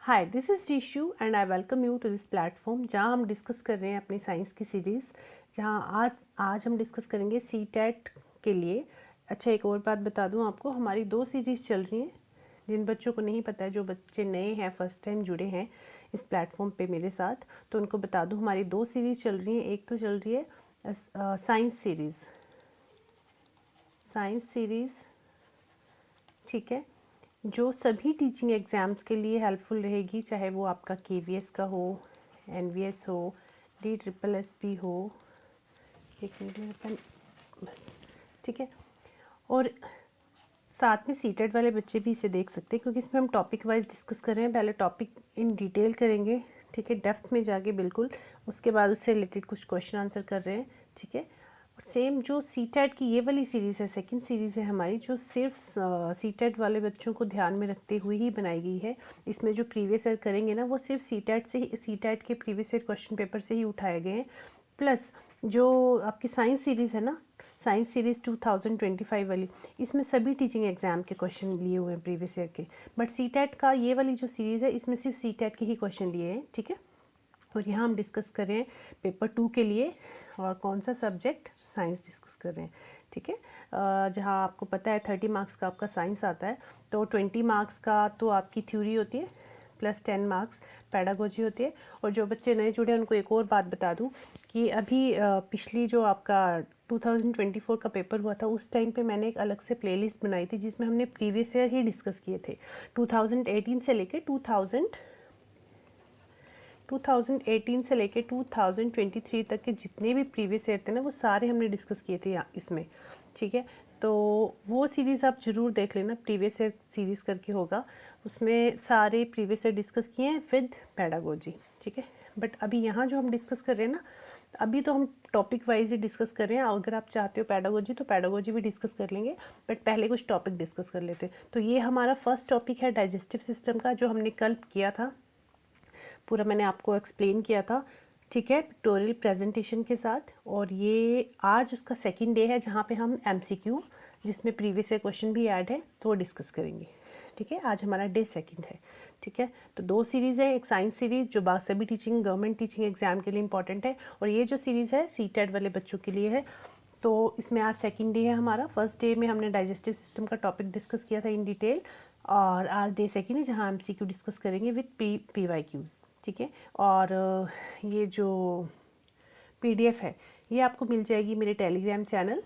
Hi, this is Rishu and I welcome you to this platform जहां हम discuss कर रहे हैं अपनी साइंस की सीरीज़। जहां आज हम डिस्कस करेंगे सी टेट के लिए। अच्छा, एक और बात बता दूं आपको, हमारी 2 सीरीज़ चल रही हैं। जिन बच्चों को नहीं पता है, जो बच्चे नए हैं, फर्स्ट टाइम जुड़े हैं इस प्लेटफॉर्म पे मेरे साथ, तो उनको बता दूं हमारी 2 सीरीज़ चल रही हैं। एक तो चल रही है साइंस सीरीज़, ठीक है, जो सभी टीचिंग एग्ज़ाम्स के लिए हेल्पफुल रहेगी, चाहे वो आपका KVS का हो, NVS हो, DSSS हो। एक मिनट मेरा पेन, बस, ठीक है। और साथ में सीटेट वाले बच्चे भी इसे देख सकते हैं, क्योंकि इसमें हम टॉपिक वाइज डिस्कस कर रहे हैं। पहले टॉपिक इन डिटेल करेंगे, ठीक है, डेप्थ में जाके बिल्कुल। उसके बाद उससे रिलेटेड कुछ क्वेश्चन आंसर कर रहे हैं, ठीक है। सेम जो सीटेट की ये वाली सीरीज़ है, सेकंड सीरीज़ है हमारी, जो सिर्फ सीटेट वाले बच्चों को ध्यान में रखते हुए ही बनाई गई है। इसमें जो प्रीवियस ईयर करेंगे ना, वो सिर्फ सीटेट के प्रीवियस ईयर क्वेश्चन पेपर से ही उठाए गए हैं। प्लस जो आपकी साइंस सीरीज़ है ना, साइंस सीरीज़ 2025 वाली, इसमें सभी टीचिंग एग्ज़ाम के क्वेश्चन लिए हुए हैं प्रीवियस ईयर के। बट सीटेट का ये वाली जो सीरीज़ है, इसमें सिर्फ सीटेट के ही क्वेश्चन लिए हैं, ठीक है। और यहाँ हम डिस्कस कर रहे हैं पेपर 2 के लिए, और कौन सा सब्जेक्ट, साइंस डिस्कस कर रहे हैं, ठीक है। जहाँ आपको पता है 30 मार्क्स का आपका साइंस आता है, तो 20 मार्क्स का तो आपकी थ्योरी होती है, प्लस 10 मार्क्स पैडागोजी होती है। और जो बच्चे नए जुड़े हैं उनको एक और बात बता दूं कि अभी पिछली जो आपका 2024 का पेपर हुआ था, उस टाइम पे मैंने एक अलग से प्लेलिस्ट बनाई थी, जिसमें हमने प्रीवियस ईयर ही डिस्कस किए थे। 2018 से लेके 2018 से लेके 2023 तक के जितने भी प्रीवियस ईयर थे ना, वो सारे हमने डिस्कस किए थे इसमें, ठीक है। तो वो सीरीज़ आप ज़रूर देख लेना, प्रीवियस ईयर सीरीज़ करके होगा, उसमें सारे प्रीवियस ईयर डिस्कस किए हैं विद पैडागोजी, ठीक है। बट अभी यहाँ जो हम डिस्कस कर रहे हैं ना, अभी तो हम टॉपिक वाइज ही डिस्कस कर रहे हैं। अगर आप चाहते हो पैडागोजी, तो पैडागोजी भी डिस्कस कर लेंगे, बट पहले कुछ टॉपिक डिस्कस कर लेते हैं। तो ये हमारा फर्स्ट टॉपिक है डाइजेस्टिव सिस्टम का, जो हमने कल किया था, पूरा मैंने आपको एक्सप्लेन किया था, ठीक है, पिक्टोरियल प्रेजेंटेशन के साथ। और ये आज उसका सेकंड डे है, जहाँ पे हम MCQ, जिसमें प्रीवियस ईयर क्वेश्चन भी ऐड है, तो वो डिस्कस करेंगे, ठीक है। आज हमारा डे सेकंड है, ठीक है। तो 2 सीरीज़ है, एक साइंस सीरीज़ जो सभी गवर्नमेंट टीचिंग एग्जाम के लिए इंपॉर्टेंट है, और ये जो सीरीज़ है सीटेट वाले बच्चों के लिए है। तो इसमें आज सेकंड डे है हमारा। फर्स्ट डे में हमने डाइजेस्टिव सिस्टम का टॉपिक डिस्कस किया था इन डिटेल, और आज डे सेकंड है, जहाँ MCQ डिस्कस करेंगे विद PYQs, ठीक है। और ये जो PDF है, ये आपको मिल जाएगी मेरे टेलीग्राम चैनल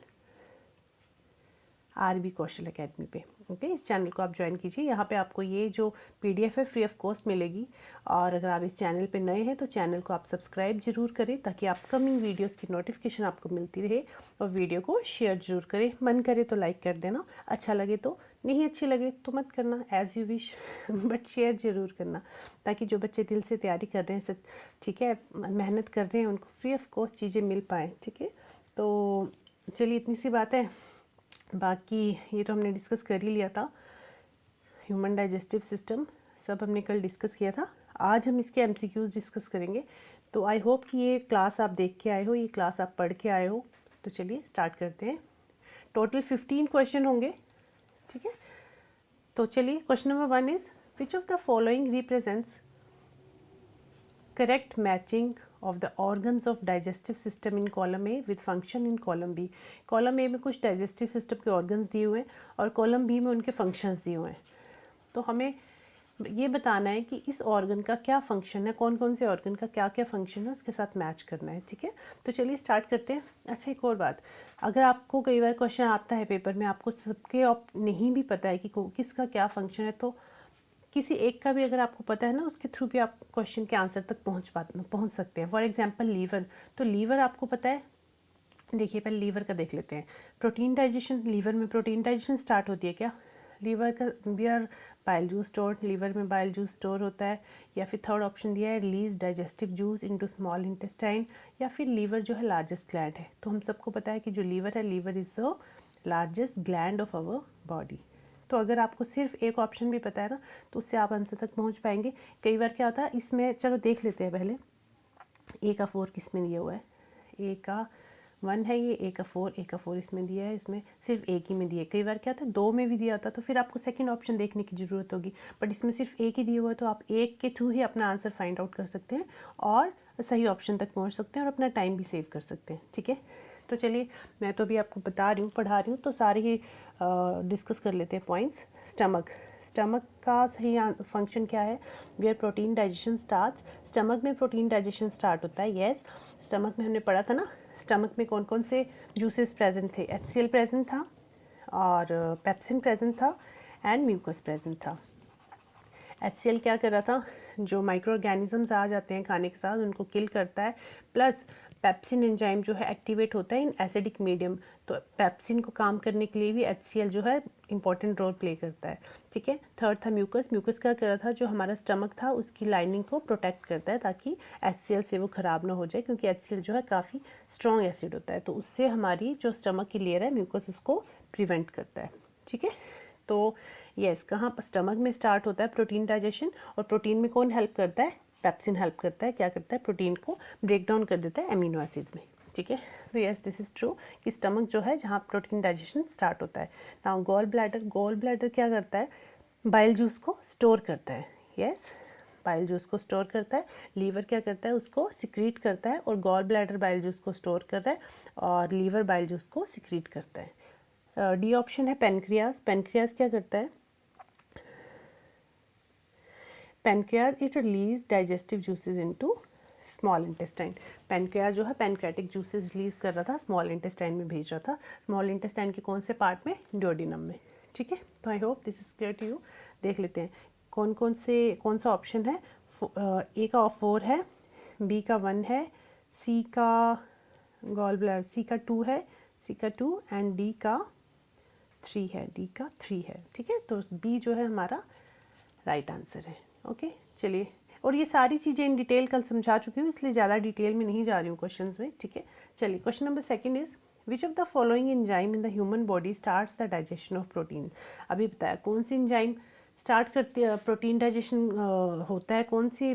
RB कौशल एकेडमी पे, ओके। इस चैनल को आप ज्वाइन कीजिए, यहाँ पे आपको ये जो PDF है फ्री ऑफ कॉस्ट मिलेगी। और अगर आप इस चैनल पे नए हैं, तो चैनल को आप सब्सक्राइब जरूर करें, ताकि अपकमिंग वीडियोस की नोटिफिकेशन आपको मिलती रहे। और वीडियो को शेयर जरूर करें, मन करे तो लाइक कर देना, अच्छा लगे तो, नहीं अच्छी लगे तो मत करना, as you wish, but share ज़रूर करना, ताकि जो बच्चे दिल से तैयारी कर रहे हैं, सच, ठीक है, मेहनत कर रहे हैं, उनको फ्री ऑफ कॉस्ट चीज़ें मिल पाएँ, ठीक है। तो चलिए, इतनी सी बात है। बाकी ये तो हमने डिस्कस कर ही लिया था, ह्यूमन डाइजेस्टिव सिस्टम सब हमने कल डिस्कस किया था। आज हम इसके MCQs डिस्कस करेंगे। तो आई होप कि ये क्लास आप देख के आए हो, ये क्लास आप पढ़ के आए हो। तो चलिए स्टार्ट करते हैं। टोटल 15 क्वेश्चन होंगे, ठीक है। तो चलिए, question number 1 is which of the following represents correct matching of the organs of digestive system in column A with function in column B. Column A में कुछ डाइजेस्टिव सिस्टम के ऑर्गन्स दिए हुए हैं, और कॉलम बी में उनके functions दिए हुए हैं। तो हमें ये बताना है कि इस ऑर्गन का क्या फंक्शन है, कौन कौन से ऑर्गन का क्या क्या फंक्शन है, उसके साथ मैच करना है, ठीक है। तो चलिए स्टार्ट करते हैं। अच्छा, एक और बात, अगर आपको कई बार क्वेश्चन आता है पेपर में, आपको सबके नहीं भी पता है कि किसका क्या फंक्शन है, तो किसी एक का भी अगर आपको पता है ना, उसके थ्रू भी आप क्वेश्चन के आंसर तक पहुंच सकते हैं। फॉर एग्जांपल लीवर, तो लीवर आपको पता है, देखिए पहले लीवर का देख लेते हैं। प्रोटीन डाइजेशन, लीवर में प्रोटीन डाइजेशन स्टार्ट होती है क्या? लीवर का बियर बाइल जूस स्टोर, लीवर में बाइल जूस स्टोर होता है। या फिर थर्ड ऑप्शन दिया है, release digestive juice into small intestine. या फिर लीवर जो है लार्जेस्ट ग्लैंड है। तो हम सबको पता है कि जो लीवर है, liver is the largest gland of our body. तो अगर आपको सिर्फ एक ऑप्शन भी पता है ना, तो उससे आप आंसर तक पहुंच पाएंगे। कई बार क्या होता है इसमें, चलो देख लेते हैं पहले, ए का 4 किस में दिया हुआ है। ए का 1 है ये, A का 4 इसमें दिया है, इसमें सिर्फ एक ही में दिया है। कई बार क्या होता है 2 में भी दिया होता है तो फिर आपको सेकंड ऑप्शन देखने की ज़रूरत होगी, बट इसमें सिर्फ एक ही दिया हुआ है तो आप एक के थ्रू ही अपना आंसर फाइंड आउट कर सकते हैं और सही ऑप्शन तक पहुँच सकते हैं और अपना टाइम भी सेव कर सकते हैं। ठीक है, तो चलिए मैं तो अभी आपको बता रही हूँ, पढ़ा रही हूँ, तो सारे ही डिस्कस कर लेते हैं पॉइंट्स। स्टमक का सही फंक्शन क्या है? Where protein digestion starts. Stomach में प्रोटीन डाइजेशन स्टार्ट होता है। यस, स्टमक में हमने पढ़ा था ना, स्टमक में कौन कौन से जूसेस प्रेजेंट थे? HCl प्रेजेंट था और पेप्सिन प्रेजेंट था एंड म्यूकस प्रेजेंट था। HCl क्या कर रहा था? जो माइक्रो ऑर्गेनिजम्स आ जाते हैं खाने के साथ उनको किल करता है, प्लस पेप्सिन एंजाइम जो है एक्टिवेट होता है इन एसिडिक मीडियम, तो पेप्सिन को काम करने के लिए भी HCl जो है इंपॉर्टेंट रोल प्ले करता है। ठीक है, थर्ड था म्यूकस। म्यूकस क्या कर रहा था? जो हमारा स्टमक था उसकी लाइनिंग को प्रोटेक्ट करता है ताकि HCl से वो ख़राब ना हो जाए, क्योंकि HCl जो है काफ़ी स्ट्रॉन्ग एसिड होता है, तो उससे हमारी जो स्टमक की लेयर है म्यूकस उसको प्रिवेंट करता है। ठीक है, तो यस, कहाँ पर? स्टमक में स्टार्ट होता है प्रोटीन डाइजेशन, और प्रोटीन में कौन हेल्प करता है? पेप्सिन हेल्प करता है। क्या करता है? प्रोटीन को ब्रेक डाउन कर देता है अमीनो एसिड्स में। ठीक है, तो यस दिस इज़ ट्रू कि स्टमक जो है जहाँ प्रोटीन डाइजेशन स्टार्ट होता है। नाउ गॉल ब्लैडर क्या करता है? बाइल जूस को स्टोर करता है। यस, बाइल जूस को स्टोर करता है। लीवर क्या करता है? उसको सिक्रीट करता है, और गॉल ब्लैडर बाइल जूस को स्टोर कर रहा है और लीवर बाइल जूस को सिक्रीट करता है। डी ऑप्शन है पेनक्रियाज। पेनक्रियाज क्या करता है? Pancreas it release digestive juices into small intestine. Pancreas जो है पेनक्रेटिक जूसेस रिलीज कर रहा था, स्मॉल इंटेस्टाइन में भेज रहा था। स्मॉल इंटेस्टाइन के कौन से पार्ट में? ड्यूोडेनम में। ठीक है, तो I hope this is clear to you. देख लेते हैं कौन सा ऑप्शन है। ए का 4 है, बी का 1 है, सी का गॉल ब्लैडर, सी का 2 है, सी का 2 एंड डी का 3 है, डी का 3 है। ठीक है, तो बी जो है हमारा राइट आंसर है। ओके, चलिए, और ये सारी चीज़ें इन डिटेल कल समझा चुकी हूँ, इसलिए ज़्यादा डिटेल में नहीं जा रही हूँ क्वेश्चंस में। ठीक है, चलिए question number second is which of the following enzyme in the human body starts the digestion of protein. अभी बताया कौन सी एंजाइम स्टार्ट करती है प्रोटीन डाइजेशन होता है, कौन सी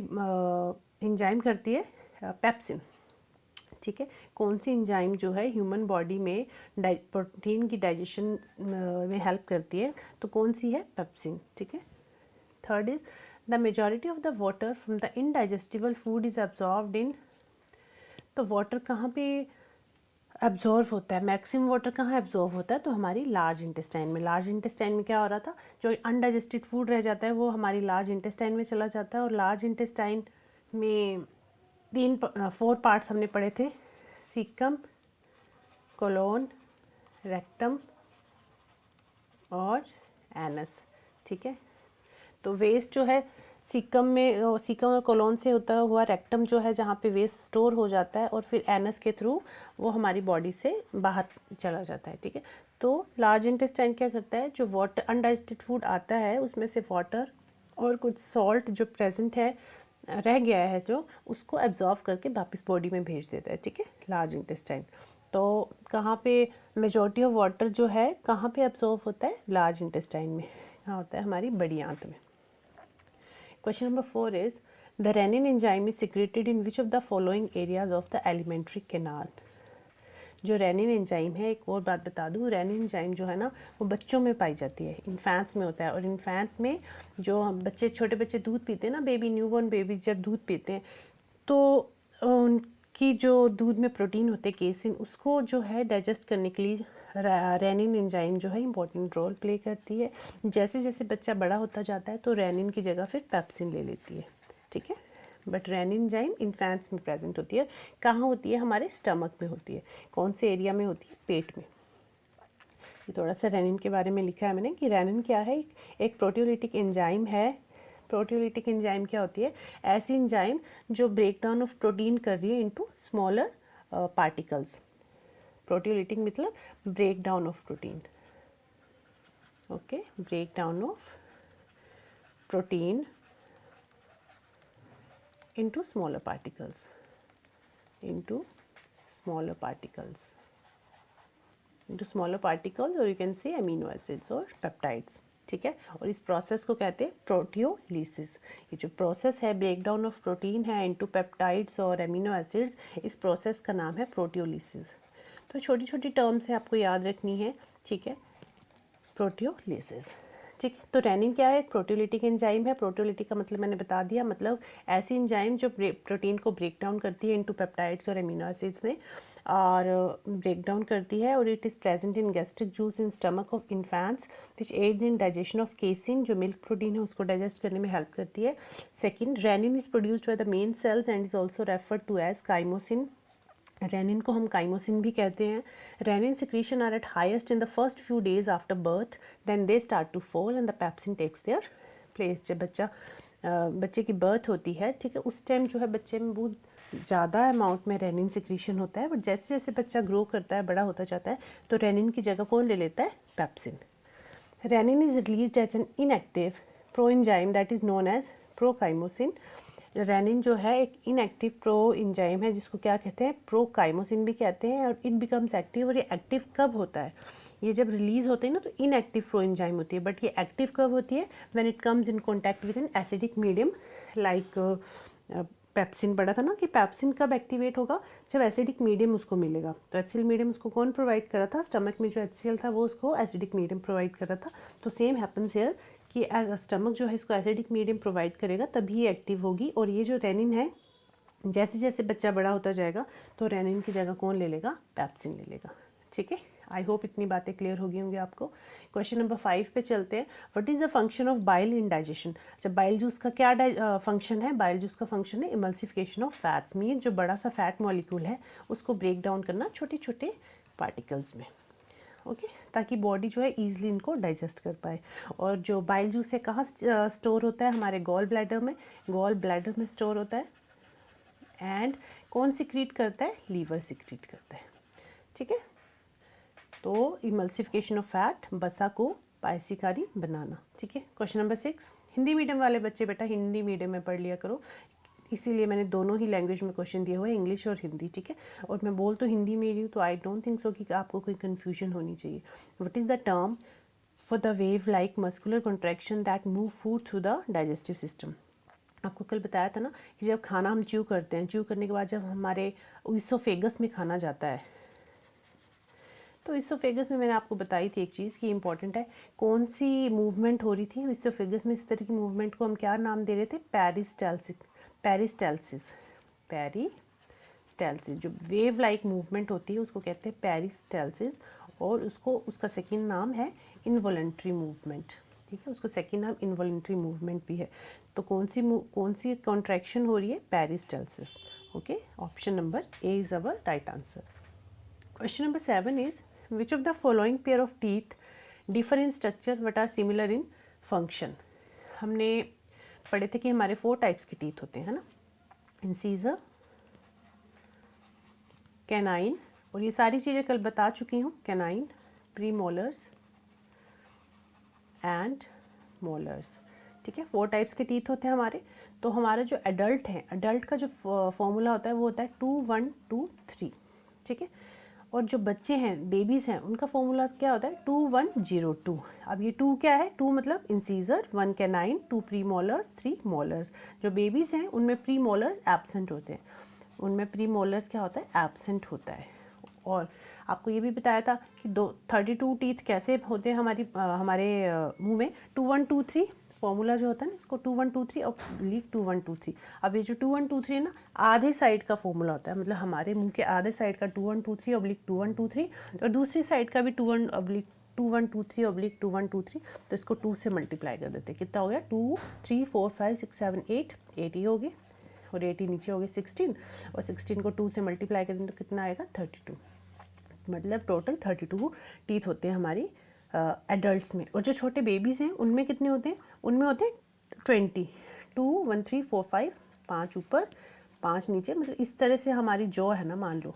एंजाइम करती है? पेप्सिन। ठीक है, कौन सी एंजाइम जो है ह्यूमन बॉडी में प्रोटीन की डाइजेशन में हेल्प करती है, तो कौन सी है? पेप्सिन। ठीक है, third is the majority of the water from the indigestible food is absorbed इन। तो वाटर कहाँ पे एब्जॉर्व होता है? मैक्सिमम वाटर कहाँ एब्जॉर्व होता है? तो हमारी लार्ज इंटेस्टाइन में। लार्ज इंटेस्टाइन में क्या हो रहा था? जो अनडाइजेस्टेड फूड रह जाता है वो हमारी लार्ज इंटेस्टाइन में चला जाता है, और लार्ज इंटेस्टाइन में 4 पार्ट्स हमने पढ़े थे, सीकम, कोलोन, रेक्टम और एनस। ठीक है, तो वेस्ट जो है सीकम और कोलोन से होता हुआ रेक्टम जो है जहाँ पे वेस्ट स्टोर हो जाता है, और फिर एनस के थ्रू वो हमारी बॉडी से बाहर चला जाता है। ठीक है, तो लार्ज इंटेस्टाइन क्या करता है? जो वाटर अनडाइजेस्टेड फूड आता है उसमें से वाटर और कुछ सॉल्ट जो प्रेजेंट है रह गया है जो, उसको एब्जॉर्व करके वापस बॉडी में भेज देता है। ठीक है, लार्ज इंटेस्टाइन। तो कहाँ पे मेजॉरिटी ऑफ वाटर जो है कहाँ पे एब्जॉर्व होता है? लार्ज इंटेस्टाइन में। कहाँ होता है? हमारी बड़ी आंत में। Question number 4 is the renin enzyme is secreted in which of the following areas of the alimentary canal। जो रेनिन एंजाइम है, एक और बात बता दूँ, रेनिन एंजाइम जो है ना वो बच्चों में पाई जाती है, इन्फेंट्स में होता है। और इन्फेंट में जो हम छोटे बच्चे दूध पीते हैं ना, बेबी न्यूबॉर्न बेबी जब दूध पीते हैं तो उनकी जो दूध में प्रोटीन होते हैं केसिन, उसको जो है डाइजेस्ट करने के लिए रेनिन एंजाइम जो है इंपॉर्टेंट रोल प्ले करती है। जैसे जैसे बच्चा बड़ा होता जाता है तो रेनिन की जगह फिर पेप्सिन ले लेती है। ठीक है, बट रेनिन एंजाइम इन्फेंट्स में प्रेजेंट होती है। कहाँ होती है? हमारे स्टमक में होती है। कौन से एरिया में होती है? पेट में। ये थोड़ा सा रेनिन के बारे में लिखा है मैंने कि रेनिन क्या है? एक प्रोटियोलिटिक एंजाइम है। प्रोटियोलिटिक एंजाइम क्या होती है? ऐसी एंजाइम जो ब्रेक डाउन ऑफ प्रोटीन कर रही है इनटू स्मॉलर पार्टिकल्स। प्रोटियोलिटिक मतलब break down of protein. Okay, break down of protein into smaller particles, into smaller particles, into smaller particles, or you can say amino acids or peptides। ठीक है, और इस process को कहते हैं proteolysis. ये जो प्रोसेस है ब्रेक डाउन ऑफ प्रोटीन है इनटू पेप्टाइड्स और एमिनो एसिड्स, इस प्रोसेस का नाम है प्रोटियोलिसिस। तो छोटी छोटी टर्म्स है, आपको याद रखनी है, ठीक है। प्रोटियोलिसिस, ठीक। तो रेनिन क्या है? एक प्रोटियोलिटिक एंजाइम है। प्रोटियोलिटिक का मतलब मैंने बता दिया, मतलब ऐसी एंजाइम जो प्रोटीन को ब्रेक डाउन करती है इनटू पेप्टाइड्स और अमीनो एसिड्स में, और ब्रेक डाउन करती है, और it is present in gastric juice in stomach of infants which aids in digestion of casein, जो मिल्क प्रोटीन है उसको डाइजेस्ट करने में हेल्प करती है। Second, rennin is produced by the main cells and is also referred to as chymosin. Rennin को हम chymosin भी कहते हैं। Rennin secretion are at highest in the first few days after birth, then they start to fall and the pepsin takes their place. जब बच्चे की birth होती है, ठीक है, उस टाइम जो है बच्चे में बहुत ज़्यादा अमाउंट में रेनिन सिक्रीशन होता है, बट जैसे जैसे बच्चा ग्रो करता है, बड़ा होता जाता है, तो रेनिन की जगह कौन ले लेता है? Pepsin. Rennin is released as an inactive pro enzyme that is known as prochymosin. Rennin जो है एक इनएक्टिव प्रो एंजाइम है जिसको क्या कहते हैं? प्रोकाइमोसिन भी कहते हैं, और इट बिकम्स एक्टिव। और ये एक्टिव कब होता है? ये जब रिलीज होते हैं ना, तो इनएक्टिव प्रो एंजाइम होती है, बट ये एक्टिव कब होती है? When it comes in contact with an acidic medium like pepsin. पढ़ा था ना कि पेप्सिन कब एक्टिवेट होगा? जब एसिडिक मीडियम उसको मिलेगा। तो एचसीएल मीडियम उसको कौन प्रोवाइड कर रहा था? स्टमक में जो एचसीएल था वो उसको एसिडिक मीडियम प्रोवाइड कर रहा था। तो सेम हैपन्स हियर कि स्टमक जो है इसको एसिडिक मीडियम प्रोवाइड करेगा, तभी ये एक्टिव होगी। और ये जो रेनिन है, जैसे जैसे बच्चा बड़ा होता जाएगा तो रेनिन की जगह कौन ले लेगा? पेप्सिन ले लेगा, ठीक है। आई होप इतनी बातें क्लियर हो गई होंगी आपको। क्वेश्चन नंबर 5 पे चलते हैं। What is the function of bile in digestion? जब बाइल जूस का क्या फंक्शन है? बाइल जूस का फंक्शन है इमल्सिफिकेशन ऑफ फैट्स, मीन जो बड़ा सा फैट मॉलिक्यूल है उसको ब्रेक डाउन करना छोटे छोटे पार्टिकल्स में, ओके, ताकि बॉडी जो है ईजिली इनको डाइजेस्ट कर पाए। और जो बाइल जूस है कहाँ स्टोर होता है? हमारे गॉल ब्लैडर में। गॉल ब्लैडर में स्टोर होता है, एंड कौन सिक्रीट करता है? लीवर सिक्रीट करता है, ठीक है। तो इमल्सिफिकेशन ऑफ फैट, बसा को पायसीकारी बनाना, ठीक है। क्वेश्चन नंबर 6, हिंदी मीडियम वाले बच्चे बेटा हिंदी मीडियम में पढ़ लिया करो, इसीलिए मैंने दोनों ही लैंग्वेज में क्वेश्चन दिए हुए हैं, इंग्लिश और हिंदी, ठीक है। और मैं बोल तो हिंदी में रही हूँ, तो आई डोंट थिंक सो कि आपको कोई कन्फ्यूजन होनी चाहिए। What is the term for the wave like muscular contraction that move food through the digestive system? आपको कल बताया था ना कि जब खाना हम च्यू करते हैं, च्यू करने के बाद जब हमारे इसोफेगस में खाना जाता है, तो इसोफेगस में मैंने आपको बताई थी एक चीज़ कि इंपॉर्टेंट है, कौन सी मूवमेंट हो रही थी इसोफेगस में। इस तरह की मूवमेंट को हम क्या नाम दे रहे थे? पेरिस्टालसिस। पेरिस्टालसिस जो वेव लाइक मूवमेंट होती है उसको कहते हैं पेरिस्टालसिस, और उसका सेकंड नाम है इनवॉलंटरी मूवमेंट, ठीक है। उसका सेकंड नाम इनवॉलंटरी मूवमेंट भी है। तो कौन सी कॉन्ट्रैक्शन हो रही है? Peristalsis, okay. Option number A is our right answer. Question number 7 is, which of the following pair of teeth differ in structure but are similar in function? हमने पढ़े थे कि हमारे 4 टाइप्स के टीथ होते हैं ना, इंसीजर, कैनाइन, और ये सारी चीज़ें कल बता चुकी हूँ, कैनाइन, प्रीमोलर्स एंड मोलर्स, ठीक है। 4 टाइप्स के टीथ होते हैं हमारे। तो हमारा जो एडल्ट है, एडल्ट का जो फॉर्मूला होता है वो होता है 2 1 2 3, ठीक है। और जो बच्चे हैं, बेबीज़ हैं, उनका फॉर्मूला क्या होता है? 2 1 0 2। अब ये 2 क्या है? 2 मतलब इंसीजर, 1 कैनाइन, 2 प्रीमोलर्स, 3 मोलर्स। जो बेबीज़ हैं उनमें प्रीमोलर्स एब्सेंट होते हैं, उनमें प्रीमोलर्स क्या होता है? एब्सेंट होता है। और आपको ये भी बताया था कि 32 टीथ कैसे होते हैं हमारे मुंह में। 2 1 2 3 फॉर्मूला जो होता है ना, इसको 2 1 2 3 ऑब्लिक 2 1 2 3। अब ये जो 2 1 2 3 है ना, आधे साइड का फॉर्मूला होता है, मतलब हमारे मुंह के आधे साइड का 2 1 2 3 ऑब्लिक 2 1 2 3, और दूसरी साइड का भी 2 1 ऑब्लिक 2 1 2 3 ऑब्लिक 2 1 2 3। तो इसको 2 से मल्टीप्लाई कर देते हैं, कितना हो गया? 2 3 4 5 6 7 8 80 हो गए, और 80 नीचे हो गए 16, और 16 को 2 से मल्टीप्लाई करें तो कितना आएगा? 32। मतलब टोटल 32 टीथ होते हैं हमारी एडल्ट्स में। और जो छोटे बेबीज़ हैं उनमें कितने होते हैं? उनमें होते हैं 20, 2 1 3 4 5, 5 ऊपर 5 नीचे, मतलब इस तरह से हमारी जॉ है ना, मान लो,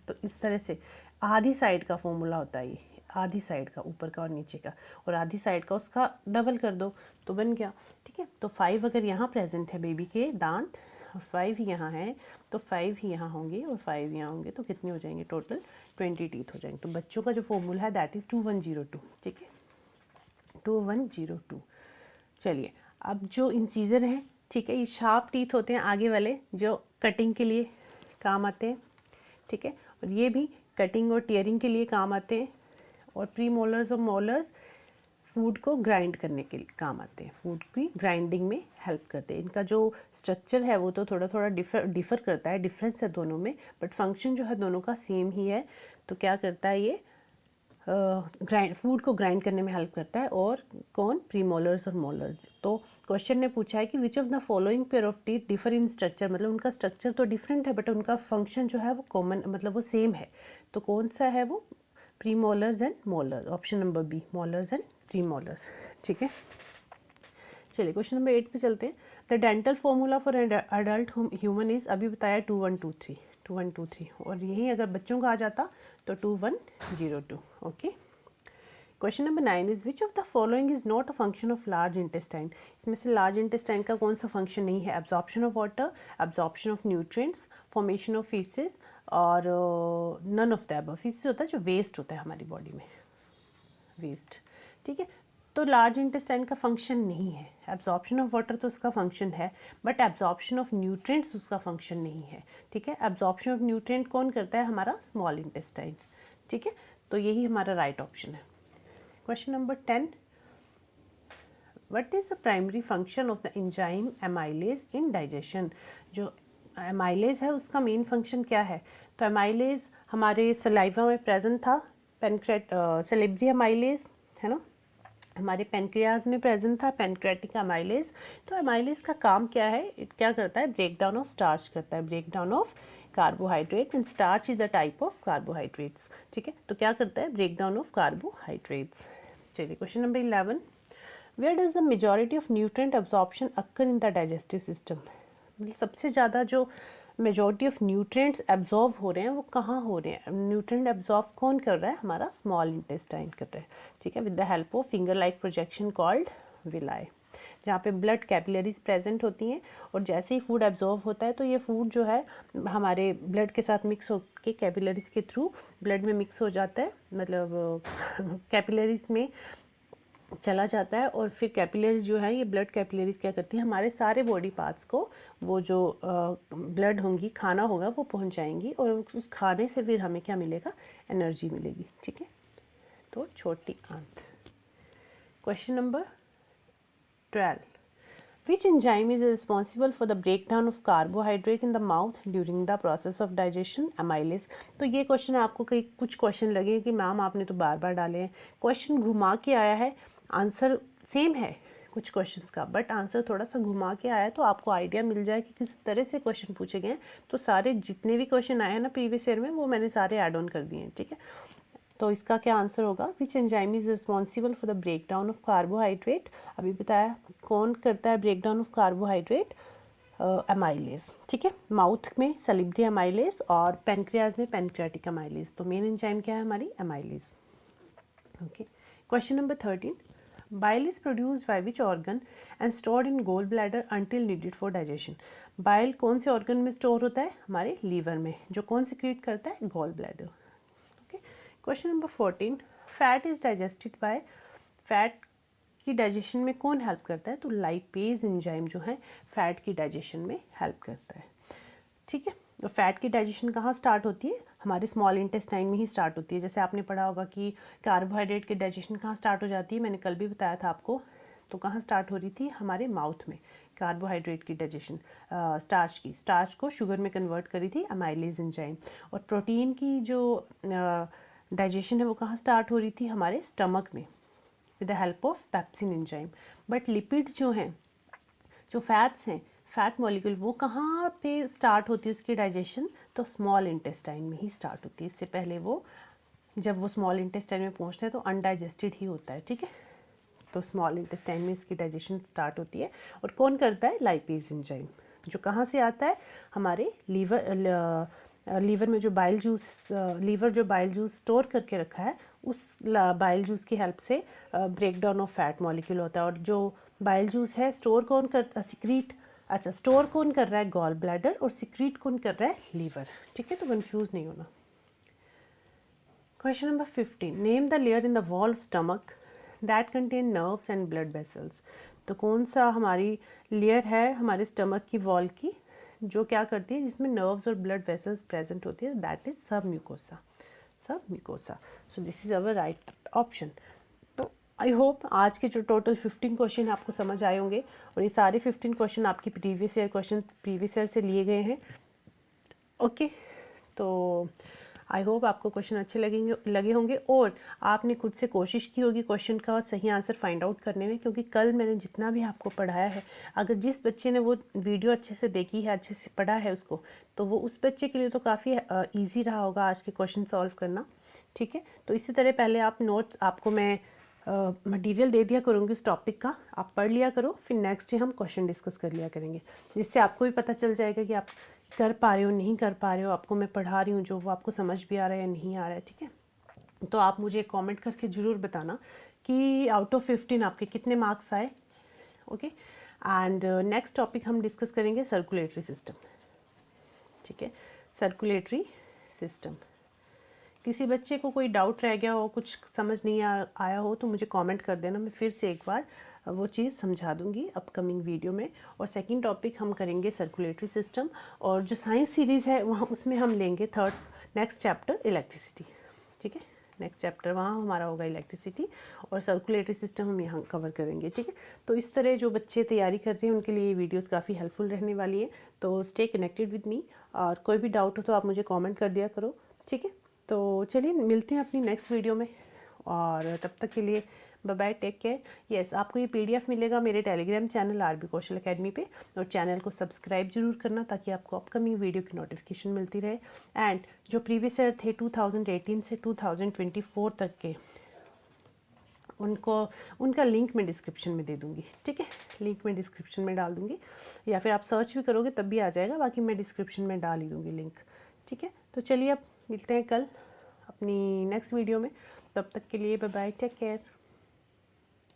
तो इस तरह से आधी साइड का फॉर्मूला होता है ये, आधी साइड का, ऊपर का और नीचे का, और आधी साइड का उसका डबल कर दो तो बन गया, ठीक है। तो 5 अगर यहाँ प्रेजेंट है बेबी के दांत, और 5 यहाँ है, तो 5 ही यहाँ होंगे और 5 यहाँ होंगे, तो कितने हो जाएंगे? टोटल 20 टीथ हो जाएंगे। तो बच्चों का जो फॉर्मूला है दैट इज़ 2102, ठीक है, 2102। चलिए, अब जो इंसीजर हैं, ठीक है, ये शार्प टीथ होते हैं आगे वाले, जो कटिंग के लिए काम आते हैं, ठीक है। और ये भी कटिंग और टीयरिंग के लिए काम आते हैं, और प्री मोलर्स और मोलर्स फूड को ग्राइंड करने के लिए काम आते हैं, फूड की ग्राइंडिंग में हेल्प करते हैं। इनका जो स्ट्रक्चर है वो तो थोड़ा थोड़ा डिफ़र करता है, डिफरेंस है दोनों में, बट फंक्शन जो है दोनों का सेम ही है। तो क्या करता है ये, फूड को ग्राइंड करने में हेल्प करता है। और कौन, प्रीमोलर्स और मोलर्स। तो क्वेश्चन ने पूछा है कि विच of the following pair of teeth differ in structure, मतलब उनका स्ट्रक्चर तो डिफरेंट है बट उनका फंक्शन जो है वो कॉमन, मतलब वो सेम है। तो कौन सा है वो, premolars and molars, option number B, molars and premolars. ठीक है, चलिए क्वेश्चन नंबर 8 पे चलते हैं। The dental formula for adult human is, अभी बताया 2123, 2123, और यही अगर बच्चों का आ जाता तो 2102। Okay, question number 9 is which of the following is not a function of large intestine. इसमें से लार्ज इंटेस्टाइन का कौन सा फंक्शन नहीं है, absorption of water, absorption of nutrients, formation of faeces, और none of the above. Faeces होता है जो वेस्ट होता है हमारी बॉडी में, वेस्ट। ठीक है, तो लार्ज इंटेस्टाइन का फंक्शन नहीं है। एब्जॉर्प्शन ऑफ वाटर तो उसका फंक्शन है, बट एब्जॉर्प्शन ऑफ न्यूट्रिएंट्स उसका फंक्शन नहीं है। ठीक है, एब्जॉर्प्शन ऑफ न्यूट्रिएंट कौन करता है, हमारा स्मॉल इंटेस्टाइन। ठीक है, तो यही हमारा राइट ऑप्शन है। Question number 10, what is the primary function of the enzyme amylase in digestion. जो एमाइलेज है उसका मेन फंक्शन क्या है, तो एमाइलेज हमारे सलाइवा में प्रेजेंट था, सेलेब्री एमाइलेज है ना, हमारे पेनक्रियाज में प्रेजेंट था, पेनक्रेटिक एमाइलेज। तो एमाइलेज का काम क्या है, क्या करता है, ब्रेक डाउन ऑफ स्टार्च करता है, break down of carbohydrate, and starch is the type of carbohydrates. ठीक है, तो क्या करता है, ब्रेक डाउन ऑफ कार्बोहाइड्रेट्स। चलिए question number 11, where does the majority of nutrient absorption occur in the digestive system. मतलब सबसे ज़्यादा जो मेजॉरिटी ऑफ न्यूट्रिएंट्स एब्जॉर्व हो रहे हैं वो कहाँ हो रहे हैं, न्यूट्रिएंट एब्जॉर्व कौन कर रहा है, हमारा स्मॉल इंटेस्टाइन कर रहा है। ठीक है, with the help of finger like projection called villi, जहाँ पे ब्लड कैपिलरीज प्रेजेंट होती हैं, और जैसे ही फूड एब्जॉर्व होता है तो ये फूड जो है हमारे ब्लड के साथ मिक्स होकर कैपिलरीज के थ्रू ब्लड में मिक्स हो जाता है, मतलब कैपिलरीज में चला जाता है, और फिर कैपिलरीज जो है ये ब्लड कैपिलरीज क्या करती है, हमारे सारे बॉडी पार्ट्स को वो जो ब्लड होंगी, खाना होगा वो पहुंचाएंगी, और उस खाने से फिर हमें क्या मिलेगा, एनर्जी मिलेगी। ठीक है, तो छोटी आंत। Question number 12, which enzyme is responsible for the break down of carbohydrate in the mouth during the process of digestion, amylase. तो ये क्वेश्चन आपको कई कुछ क्वेश्चन लगे कि मैम आपने तो बार बार डाले हैं, क्वेश्चन घुमा के आया है, आंसर सेम है कुछ क्वेश्चंस का, बट आंसर थोड़ा सा घुमा के आया है, तो आपको आइडिया मिल जाए कि किस तरह से क्वेश्चन पूछे गए हैं। तो सारे जितने भी क्वेश्चन आए हैं ना प्रीवियस ईयर में, वो मैंने सारे ऐड ऑन कर दिए हैं। ठीक है, तो इसका क्या आंसर होगा, which enzyme is responsible for the break down of carbohydrate. अभी बताया कौन करता है break down of carbohydrate, amylase. ठीक है, माउथ में सलिब्री एमाइलेज और पेनक्रियाज में पेनक्रियाटिक एमाइलेज। तो मेन एंजाइम क्या है हमारी, amylase. Okay, question number 13, bile is produced by which organ and stored in gall bladder until needed for digestion. Bile कौन से ऑर्गन में स्टोर होता है, हमारे लीवर में, जो कौन सिक्रीट करता है, gall bladder. Okay, question number 14, fat is digested by, fat की डाइजेशन में कौन हेल्प करता है, तो लाइपेज एंजाइम जो है फैट की डाइजेशन में हेल्प करता है। ठीक है, तो फैट की डाइजेशन कहाँ स्टार्ट होती है, हमारे स्मॉल इंटेस्टाइन में ही स्टार्ट होती है। जैसे आपने पढ़ा होगा कि कार्बोहाइड्रेट की डाइजेशन कहाँ स्टार्ट हो जाती है, मैंने कल भी बताया था आपको, तो कहाँ स्टार्ट हो रही थी, हमारे माउथ में कार्बोहाइड्रेट की डाइजेशन, स्टार्च को शुगर में कन्वर्ट करी थी अमाइलेज एंजाइम। और प्रोटीन की जो डाइजेशन है वो कहाँ स्टार्ट हो रही थी, हमारे स्टमक में, with the help of pepsin enzyme. But lipids जो हैं, जो फैट्स हैं, फैट मॉलिक्यूल, वो कहाँ पे स्टार्ट होती है उसकी डाइजेशन, तो स्मॉल इंटेस्टाइन में ही स्टार्ट होती है। इससे पहले वो, जब वो स्मॉल इंटेस्टाइन में पहुँचते हैं तो अनडाइजेस्टेड ही होता है। ठीक है, तो स्मॉल इंटेस्टाइन में इसकी डाइजेशन स्टार्ट होती है। और कौन करता है, लाइपेज एंजाइम, जो कहाँ से आता है, हमारे लीवर में जो बाइल जूस, लीवर जो बाइल जूस स्टोर करके रखा है, उस बाइल जूस की हेल्प से break down of fat molecule होता है। और जो बाइल जूस है स्टोर कौन कर, सिक्रीट, अच्छा स्टोर कौन कर रहा है, गॉल ब्लैडर, और सिक्रीट कौन कर रहा है, लीवर। ठीक है, तो कंफ्यूज नहीं होना। Question number 15, name the layer in the wall of stomach that contain nerves and blood vessels. तो कौन सा हमारी लेयर है हमारे स्टमक की वॉल की, जो क्या करती है, जिसमें नर्व्स और ब्लड वेसल्स प्रेजेंट होती है, दैट इज सब mucosa. Submucosa. So this is our right option. तो आई होप आज के जो टोटल 15 क्वेश्चन आपको समझ आए होंगे, और ये सारे 15 क्वेश्चन आपकी प्रीवियस ईयर से लिए गए हैं। ओके, तो आई होप आपको क्वेश्चन अच्छे लगे होंगे, और आपने खुद से कोशिश की होगी क्वेश्चन का सही आंसर फाइंड आउट करने में, क्योंकि कल मैंने जितना भी आपको पढ़ाया है, अगर जिस बच्चे ने वो वीडियो अच्छे से देखी है, अच्छे से पढ़ा है उसको, तो वो उस बच्चे के लिए तो काफ़ी ईजी रहा होगा आज के क्वेश्चन सॉल्व करना। ठीक है, तो इसी तरह पहले आप नोट्स, आपको मैं मटेरियल दे दिया करूँगी उस टॉपिक का, आप पढ़ लिया करो, फिर नेक्स्ट डे हम क्वेश्चन डिस्कस कर लिया करेंगे, जिससे आपको भी पता चल जाएगा कि आप कर पा रहे हो नहीं कर पा रहे हो, आपको मैं पढ़ा रही हूँ जो वो आपको समझ भी आ रहा है या नहीं आ रहा है। ठीक है, तो आप मुझे कमेंट करके ज़रूर बताना कि आउट ऑफ 15 आपके कितने मार्क्स आए। ओके, एंड नेक्स्ट टॉपिक हम डिस्कस करेंगे सर्कुलेटरी सिस्टम। ठीक है, सर्कुलेटरी सिस्टम। किसी बच्चे को कोई डाउट रह गया हो, कुछ समझ नहीं आया हो, तो मुझे कमेंट कर देना, मैं फिर से एक बार वो चीज़ समझा दूंगी अपकमिंग वीडियो में। और सेकंड टॉपिक हम करेंगे सर्कुलेटरी सिस्टम, और जो साइंस सीरीज़ है वहाँ उसमें हम लेंगे नेक्स्ट चैप्टर इलेक्ट्रिसिटी। ठीक है, नेक्स्ट चैप्टर वहाँ हमारा होगा इलेक्ट्रिसिटी, और सर्कुलेटरी सिस्टम हम यहाँ कवर करेंगे। ठीक है, तो इस तरह जो बच्चे तैयारी कर रहे हैं उनके लिए ये वीडियोस काफ़ी हेल्पफुल रहने वाली है। तो स्टे कनेक्टेड विद मी, और कोई भी डाउट हो तो आप मुझे कमेंट कर दिया करो। ठीक है, तो चलिए मिलते हैं अपनी नेक्स्ट वीडियो में, और तब तक के लिए bye bye, take care. Yes, आपको ये PDF मिलेगा मेरे Telegram channel RB Kaushal academy पे, और चैनल को सब्सक्राइब जरूर करना ताकि आपको अपकमिंग वीडियो की नोटिफिकेशन मिलती रहे। एंड जो प्रीवियस ईयर थे 2018 से 2024 तक के, उनका लिंक मैं डिस्क्रिप्शन में दे दूँगी। ठीक है, लिंक मैं डिस्क्रिप्शन में डाल दूँगी, या फिर आप सर्च भी करोगे तब भी आ जाएगा, बाकी मैं डिस्क्रिप्शन में डाल ही दूँगी लिंक। ठीक है, तो चलिए अब मिलते हैं कल अपनी नेक्स्ट वीडियो में, तब तक के लिए बाय बाय, टेक केयर।